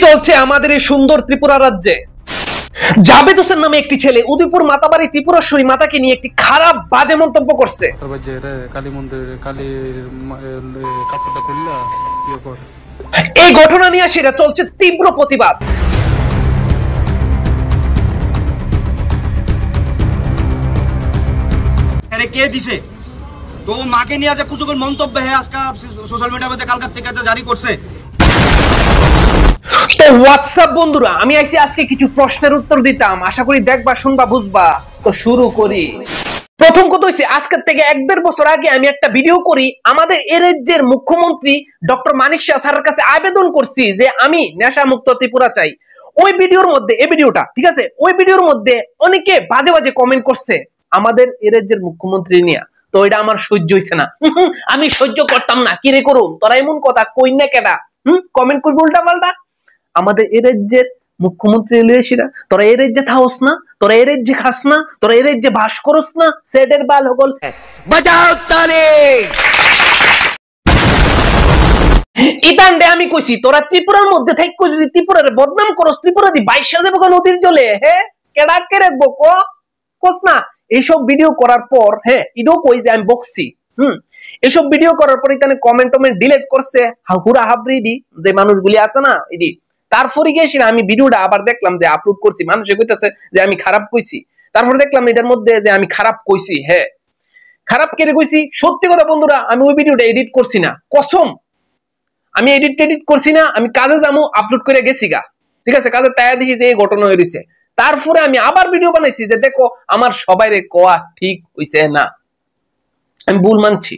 চলছে আমাদের এই সুন্দর ত্রিপুরা রাজ্যে। জাবেদ হোসেন নামে একটি ছেলে উদয়পুর মাতাবাড়ি ত্রিপুরেশ্বরী মাতাকে নিয়ে একটি খারাপ বাজে মন্তব্য করছে। এই ঘটনা নিয়ে সেটা চলছে তীব্র প্রতিবাদ। কে দিছে তো মাকে নিয়ে যে কিছু মন্তব্য আজকে সোশ্যাল মিডিয়ার মধ্যে কালকার থেকে জারি করছে। তো হোয়াটসঅ্যাপ বন্ধুরা, আমি আইছি আজকে কিছু প্রশ্নের উত্তর দিতাম, আশা করি দেখবা, শুনবা, বুঝবা। তো শুরু করি। প্রথম কথা হইছে, আজকের থেকে 1-1.5 বছর আগে আমি একটা ভিডিও করি, আমাদের এই রাজ্যের মুখ্যমন্ত্রী ডক্টর মানিক শাহ স্যারের কাছে আবেদন করছি যে আমি নেশা মুক্ত ত্রিপুরা চাই। ওই ভিডিওর মধ্যে, এই ভিডিওটা ঠিক আছে, ওই ভিডিওর মধ্যে অনেকে বাজে বাজে কমেন্ট করছে আমাদের এই রাজ্যের মুখ্যমন্ত্রী নিয়ে। তো এটা আমার সহ্য হইছে না, আমি সহ্য করতাম না। কি রে করুন তোরা এমন কথা কই না কেডা? কমেন্ট করবি উল্টা পাল্টা। আমাদের এই রাজ্যের মুখ্যমন্ত্রী এলিয়েছিরা, তোরা এই রাজ্যে থাকস না, তোরা এই রাজ্যে খাস না, তোরা এই রাজ্যে বাস করস না, সেটের বাল হগল বাজাও তালে। ইতানডে আমি কইছি তোরা ত্রিপুরার মধ্যে থাইকো যদি ত্রিপুরার বদনাম করস, ত্রিপুরা দি 22 যাবে কোন নদীর জলে। হ্যাঁ কেডা কে রাখবো কোস না। এইসব ভিডিও করার পর এটাও কই যে আমি বকছি। এসব ভিডিও করার পর ইতানে কমেন্ট ডিলিট করছে হুরা হাবরিডি যে মানুষগুলি আছে না এডি। তারপরে গিয়েছি আমি ভিডিওটা আবার দেখলাম যে আপলোড করছি, মানুষে কইতাছে যে আমি খারাপ কইছি। তারপরে দেখলাম এটার মধ্যে যে আমি খারাপ কইছি। হ্যাঁ খারাপ কেড়ে কইছি, সত্যি কথা বন্ধুরা, আমি ওই ভিডিওটা এডিট করছি না, কসম আমি এডিট করছি না। আমি কাজে যাবো, আপলোড করে গেছি গা, ঠিক আছে, কাজে তাই দেখি যে এই ঘটনা হয়েছে। তারপরে আমি আবার ভিডিও বানাইছি যে দেখো আমার সবাইরে কোয়া ঠিক হইছে না, আমি ভুল মানছি।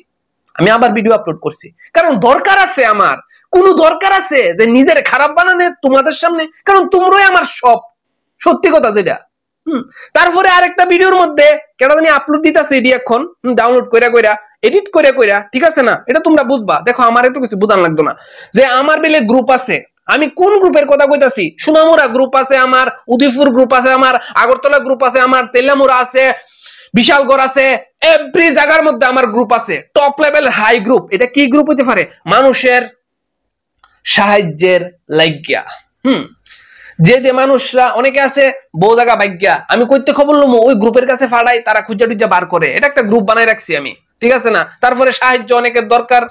আমি আবার ভিডিও আপলোড করছি, কারণ দরকার আছে, আমার কোন দরকার আছে যে নিজের খারাপ বানানে তোমাদের সামনে, কারণ তোমরাই আমার সব, সত্যি কথা যেটা। তারপরে আরেকটা ভিডিওর মধ্যে কেটা জানি আপলোড দিতেছে, এডি এখন ডাউনলোড কইরা এডিট কইরা, ঠিক আছে না, এটা তোমরা বুঝবা। দেখো আমার এত কিছু বুঝান লাগতো না যে আমার বেলে গ্রুপ আছে। আমি কোন গ্রুপের কথা কইতাছি? সোনামুড়া গ্রুপ আছে আমার, উদয়পুর গ্রুপ আছে আমার, আগরতলা গ্রুপ আছে আমার, তেলামুড়া আছে, বিশালগড় আছে, এভরি জায়গার মধ্যে আমার গ্রুপ আছে, টপ লেভেল হাই গ্রুপ। এটা কি গ্রুপ হতে পারে? মানুষের সাহায্যের লাগিয়া। যে মানুষরা অনেকে আছে বহু জায়গা ভাগ্যা, আমি কইতে খবর লমু ওই গ্রুপের কাছে ফাড়াই, তারা খুঁজা টুজা বার করে, এটা একটা গ্রুপ বানাই রাখছি আমি, ঠিক আছে না। তারপরে সাহায্য অনেকের দরকার,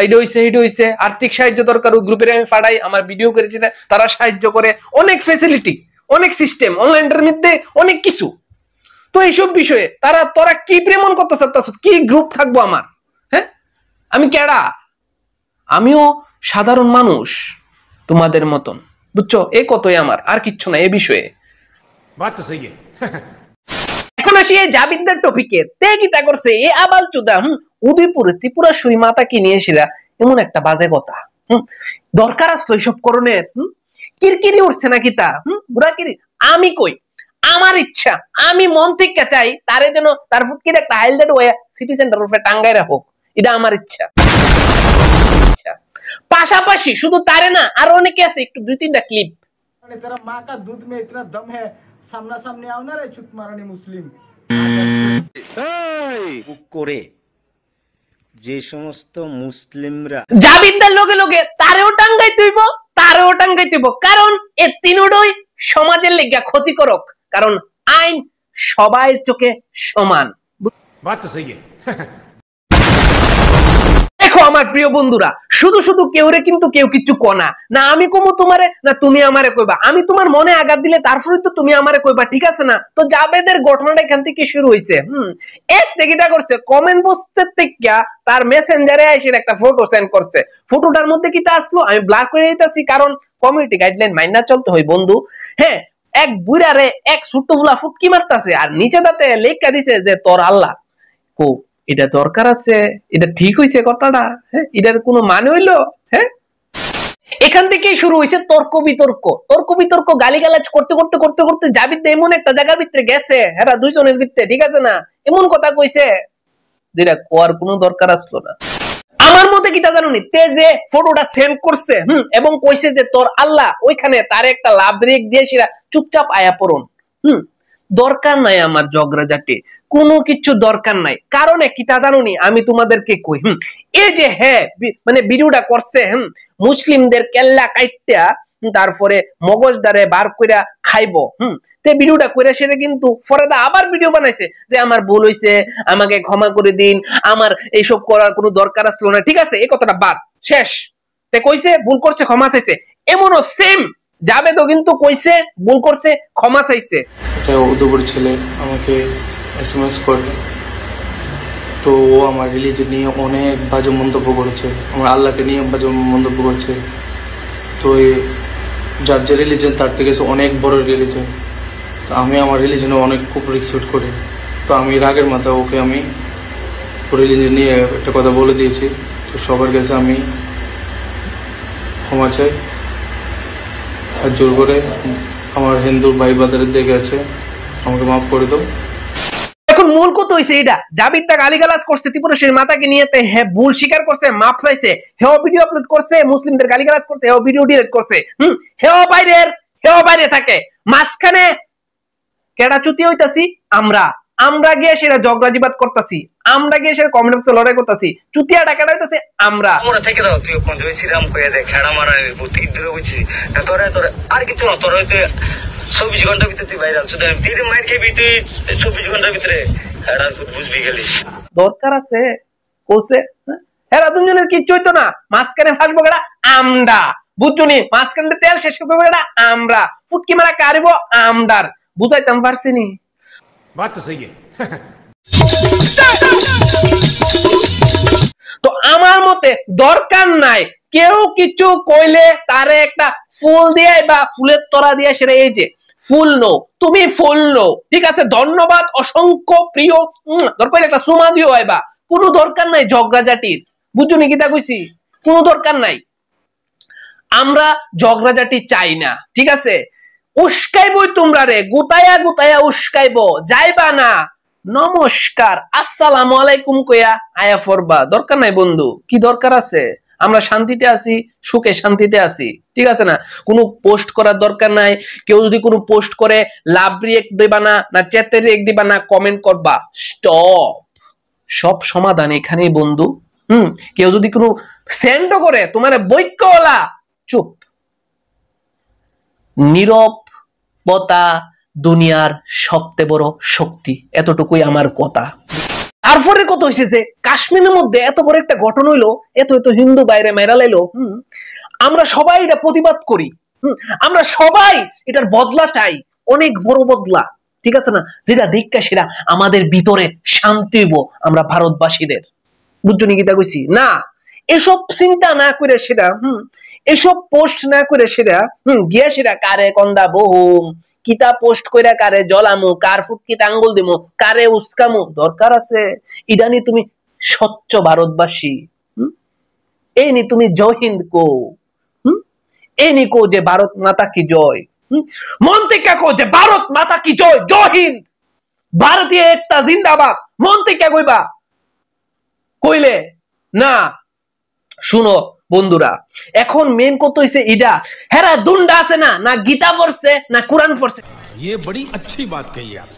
এইটা হইছে আর্থিক সাহায্য দরকার, ওই গ্রুপের আমি ফাড়াই, আমার ভিডিও করেছি তারা সাহায্য করে, অনেক ফ্যাসিলিটি, অনেক সিস্টেম, অনলাইনের মধ্যে অনেক কিছু। তো এইসব বিষয়ে তোরা কি প্রেমন করতে চাচ্ছ? কি গ্রুপ থাকবো আমার? হ্যাঁ আমি কেডা? আমিও সাধারণ মানুষ তোমাদের মতন, বুঝছো? এই কতই আমার, আর কিচ্ছু না এ বিষয়ে। এখন আসি এই জাবিদদার টপিকে। তে কিতা করছে এ আবাল চুদা উদয়পুরে ত্রিপুরেশ্বরী মাতাকে নিয়ে এসেরা এমন একটা বাজে কথা। দরকার আসলো এইসব করণের? কিরকিরি উঠছে না কিতা? বুড়াকিরি। আমি কই আমার ইচ্ছা, আমি মন থেকে চাই তারে যেন তার ফুটকির একটা হাইলাইট হয়ে সিটি সেন্টার উপরে টাঙ্গাই রাখুক, এটা আমার ইচ্ছা। পাশাপাশি শুধু তারে না, আর অনেকে আছে, একটু 2-3টা ক্লিপ। মানে तेरा मां का दूध में इतना दम है, सामना सामने आओ ना रे चुप मारानी मुस्लिम। করে যে সমস্ত মুসলিমরা জাবিদদার লগে লগে তারেও টাঙ্গাইতে হইব, কারণ এ তিনটাই সমাজের লেগা ক্ষতিকারক, কারণ আইন সবাই চোখে সমান। দেখো আমার প্রিয় বন্ধুরা, শুধু কেউরে কিন্তু কেউ কিছু কনা না, আমি কমু তোমারে না তুমি আমারে কইবা, আমি তোমার মনে আঘাত দিলে তারপরে তো তুমি আমারে কইবা, ঠিক আছে না। তো জাবেদের ঘটনাটা এখান থেকে শুরু হইছে। এক তেকিটা করছে কমেন্ট বক্সের থেকে তার মেসেঞ্জারে এসে একটা ফটো সেন্ড করছে। ফটোটার মধ্যে কি তা আসলো, আমি ব্লক করে দিতেছি, কারণ কমিউনিটি গাইডলাইন মাইনা চলতে হয় বন্ধু। হ্যাঁ এক বুড়ারে এক ছোট্ট ফুলা ফুটকি মারতাছে, আর নিচে তাতে লেখা দিছে যে তোর আল্লাহ কো। এটা দরকার আছে? এটা ঠিক হইছে কথাটা? হ্যাঁ এটার কোনো মানে হইলো? হ্যাঁ এখান থেকেই শুরু হয়েছে তর্ক বিতর্ক, গালিগালাজ করতে জাবিদ এমন একটা জায়গার ভিতরে গেছে, হ্যাঁ দুইজনের ভিতরে, ঠিক আছে না, এমন কথা কইছে যেটা কোয়ার কোনো দরকার আসলো না। আমার মতে কি তা জানুনি, তে যে ফটোটা সেন্ড করছে এবং কইছে যে তোর আল্লাহ, ওইখানে তার একটা লাভ রেখ দিয়েছিল, চুপচাপ আয়া পড়ুন। দরকার নাই আমার জগরাজাটি, কোনো কিছু দরকার নাই। কারণে কি তা জানুনি, আমি তোমাদেরকে কই, এই যে মানে ভিডিওটা করছে মুসলিমদের কেল্লা কাইটটা তারপরে মগজ দ্বারে বার কইরা খাইবো তে ভিডিওটা কইরা সেটা কিন্তু ফরাদা আবার ভিডিও বানাইছে যে আমার ভুল হইছে, আমাকে ক্ষমা করে দিন, আমার এইসব করার কোনো দরকার আসলো না। ঠিক আছে, এই কথাটা বাদ, শেষ। তে কইছে ভুল করছে, ক্ষমা চাইছে। এমনও সেম জাবেদও কিন্তু কইছে ভুল করছে, ক্ষমা চাইছে। একটা উদয়পুর ছেলে আমাকে SMS করে, তো ও আমার রিলিজন নিয়ে অনেক বাজে মন্তব্য করেছে, আমার আল্লাহকে নিয়ে বাজে মন্তব্য করেছে। তো যার যে রিলিজন তার থেকে অনেক বড় রিলিজন, তো আমি আমার রিলিজনে অনেক খুব রেসপেক্ট করি। তো আমি রাগের মাথায় ওকে আমি রিলিজন নিয়ে একটা কথা বলে দিয়েছি। তো সবার কাছে আমি ক্ষমা চাই, আর জোর করে আমার হিন্দু ভাই বাদারের দেখে আছে, আমাকে মাফ করে দাও। এখন মূল কথা হইছে এটা, জাবিদ তা গালিগালাজ করছে ত্রিপুরাশীর মাতাকে নিয়েতে, হ্যাঁ ভুল স্বীকার করছে, মাপ চাইছে, হেও ভিডিও আপলোড করছে, মুসলিমদের গালিগালাজ করছে, হেও ভিডিও ডিলিট করছে। হেও বাইরে থাকে, মাঝখানে কেডা চুতি হইতাছি আমরা গিয়ে সেটা ঝগড়াজিবাদ করতেছি, আমরা গিয়ে সেটা কমেন্ট বক্সে লড়াই করতেছি, চুতিয়াটা কেডা হইতাছে আমরা। আমরা থেকে দাও তুই কোন তুই শ্রীরাম কইয়া দে খেড়া মারা বুদ্ধি দূরে হইছি তোরে আর কিছু না, তোর হইতে 24 ঘন্টার ভিতরে তুই ভাইরাল, শুধু ধীরে মাইর খেবি তুই 24 ঘন্টার ভিতরে হেড়া বুঝবি গেলি। দরকার আছে কোসে হেরা দুজনের কিচ্ছু হইতো না, মাঝখানে ফাঁসবো কেডা আমরা, বুঝছনি, মাঝখানে তেল শেষ করবো কেডা আমরা, ফুটকি মারা কারিব আমদার, বুঝাইতাম পারছিনি। बात तो सही है। তো আমার মতে দরকার নাই কেউ কিছু কইলে তারে একটা ফুল দিয়ে বা ফুলের তোড়া দিয়ে সেটা, এই যে ফুল নো, তুমি ফুল নো, ঠিক আছে, ধন্যবাদ, অসংখ্য প্রিয়, দরকার একটা সুমা দিও আইবা, কোনো দরকার নাই ঝগড়াঝাটির, বুঝছো নি কিতা কইছি, কোনো দরকার নাই। আমরা ঝগড়াঝাটি চাই না, ঠিক আছে, উস্কাইবই তোমরা রে, গুতায়া গুতায়া উস্কাইবো, যাইবা না, নমস্কার আসসালামু আলাইকুম কইয়া আয়া ফরবা, দরকার নাই বন্ধু, কি দরকার আছে, আমরা শান্তিতে আছি, সুখে শান্তিতে আছি, ঠিক আছে না, কোনো পোস্ট করার দরকার নাই। কেউ যদি কোনো পোস্ট করে লাভ রিয়েক্ট দিবা না, না চ্যাটে রিয়েক্ট দিবা না, কমেন্ট করবা, স্টপ, সব সমাধান এখানেই বন্ধু। কেউ যদি কোনো সেন্ডও করে তোমার বৈক্যওয়ালা, চুপ, নীরবতা দুনিয়ার সবচেয়ে বড় শক্তি, এতটুকুই আমার কথা। তারপরে কত হয়েছে যে কাশ্মীরের মধ্যে এত বড় একটা ঘটনা হইলো, এত হিন্দু বাইরে মেরা লাইলো, আমরা সবাই এটা প্রতিবাদ করি, আমরা সবাই এটার বদলা চাই, অনেক বড় বদলা, ঠিক আছে না, যেটা দেখা সেটা আমাদের ভিতরে শান্তি হইব আমরা ভারতবাসীদের, বুঝছো নি কিতা কইছি না, এসব চিন্তা না করে সেটা এসব পোস্ট না করে সেটা গিয়া সেটা কারে কন্দা বহুম, কিতা পোস্ট কইরা কারে জ্বলামু, কার ফুটকিতে আঙ্গুল দিমু, কারে উস্কামু, দরকার আছে? ইদানি তুমি স্বচ্ছ ভারতবাসী, এই নি তুমি জয় হিন্দ কো, এই নি কো যে ভারত মাতা কি জয়, মন থেকে কো যে ভারত মাতা কি জয়, জয় হিন্দ, ভারতীয় একতা জিন্দাবাদ, মন থেকে কইবা, কইলে না। শুনো বন্ধুরা, এখন মেন কত হইছে ইডা, হেরা দুন্ডা আছে না, না গীতা পড়ছে না কোরআন পড়ছে, ये बड़ी अच्छी बात कही आप।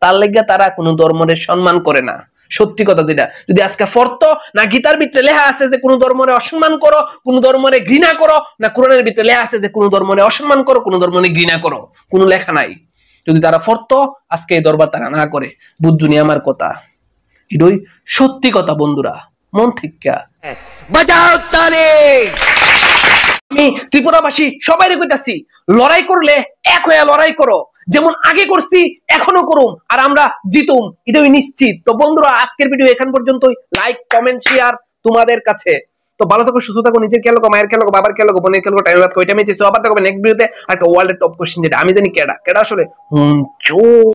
তার লাগা তারা কোনো ধর্মের সম্মান করে না, সত্যি কথা যেটা, যদি আজকে ফরতো না গীতার ভিতরে লেখা আছে যে কোন ধর্মের অসম্মান করো, কোন ধর্মের ঘৃণা করো, না কোরআনের ভিতরে লেখা আছে যে কোন ধর্মের অসম্মান করো, কোন ধর্মের ঘৃণা করো, কোনো লেখা নাই। যদি তারা ফরতো আজকে এই দরবার তারা না করে, বুঝছুনি আমার কথা, এটাই সত্যি কথা বন্ধুরা, মন থেকে বাজাও তালে। আমি ত্রিপুরাবাসী সবাই কইতাছি, লড়াই করলে এক হয়ে লড়াই করো, যেমন আগে করছি এখনো করুম, আর আমরা জিতুম, এটাই নিশ্চিত। তো বন্ধুরা আজকের ভিডিও এখান পর্যন্তই, লাইক কমেন্ট শেয়ার তোমাদের কাছে। তো ভালো থাকো, সুস্থ থাকো, নিজের খেয়াল রাখো, মায়ের খেয়াল রাখো, বাবার খেয়াল রাখো, বোনের খেয়াল রাখো, টাইম রাখো, ওইটা আমি চেষ্টা আবার থাকবে নেক্সট ভিডিওতে একটা ওয়ার্ল্ডের টপ কোশ্চেন, যেটা আমি জানি কেডা আসলে